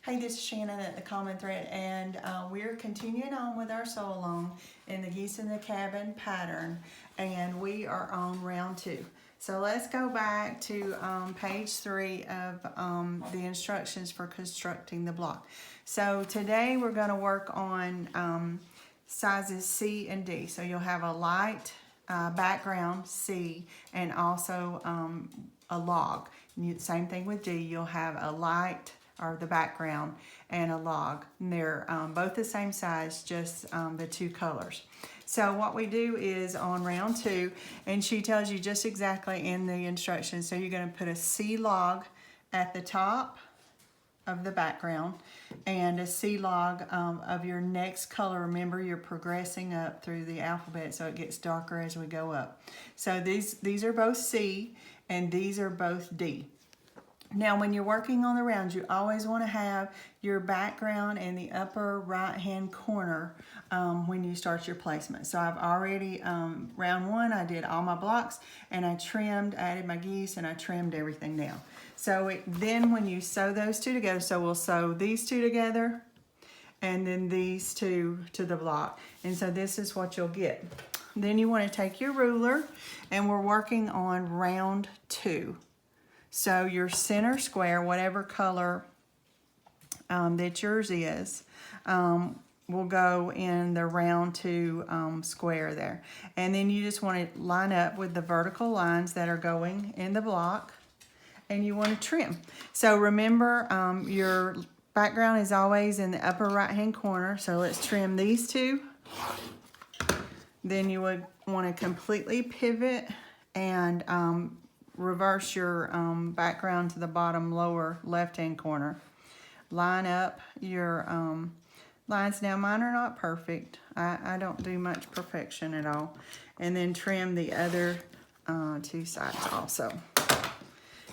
Hey, this is Shannon at the comment thread, and we're continuing on with our sew along in the Geese in the Cabin pattern, and we are on round 2. So let's go back to page 3 of the instructions for constructing the block. So today we're going to work on sizes C and D. So you'll have a light background C and also a log. Same thing with D. You'll have a light or the background and a log. And they're both the same size, just the 2 colors. So what we do is on round 2, and she tells you just exactly in the instructions. So you're going to put a C log at the top of the background and a C log of your next color. Remember, you're progressing up through the alphabet, so it gets darker as we go up. So these are both C and these are both D. Now, when you're working on the rounds, you always want to have your background in the upper right-hand corner when you start your placement. So I've already, round 1, I did all my blocks, and I added my geese, and I trimmed everything down. So then when you sew those 2 together, so we'll sew these 2 together, and then these 2 to the block. And so this is what you'll get. Then you want to take your ruler, and we're working on round 2. So your center square, whatever color that yours is, will go in the round 2 square there. And then you just want to line up with the vertical lines that are going in the block, and you want to trim. So remember, your background is always in the upper right-hand corner. So let's trim these 2. Then you would want to completely pivot and reverse your background to the bottom lower left-hand corner. Line up your lines. Now mine are not perfect. I don't do much perfection at all. And then trim the other 2 sides also.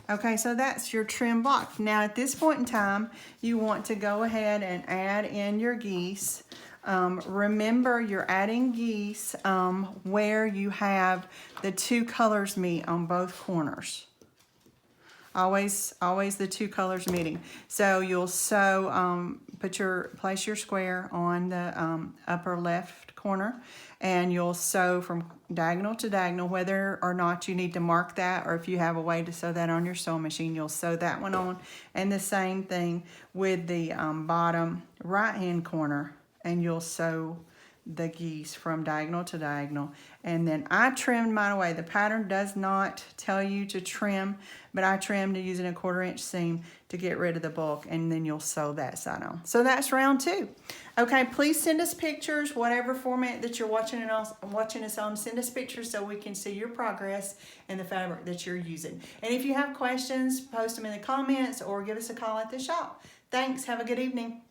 Okay, so that's your trim block. Now at this point in time, you want to go ahead and add in your geese. Remember, you're adding geese where you have the 2 colors meet on both corners. Always the 2 colors meeting. So you'll sew, place your square on the upper left corner, and you'll sew from diagonal to diagonal. Whether or not you need to mark that, or if you have a way to sew that on your sewing machine, you'll sew that one on. And the same thing with the bottom right-hand corner, and you'll sew the geese from diagonal to diagonal. And then I trimmed mine away. The pattern does not tell you to trim, but I trimmed using a 1/4 inch seam to get rid of the bulk, and then you'll sew that side on. So that's round 2. Okay, please send us pictures, whatever format that you're watching us on. Send us pictures so we can see your progress and the fabric that you're using. And if you have questions, post them in the comments or give us a call at the shop. Thanks. Have a good evening.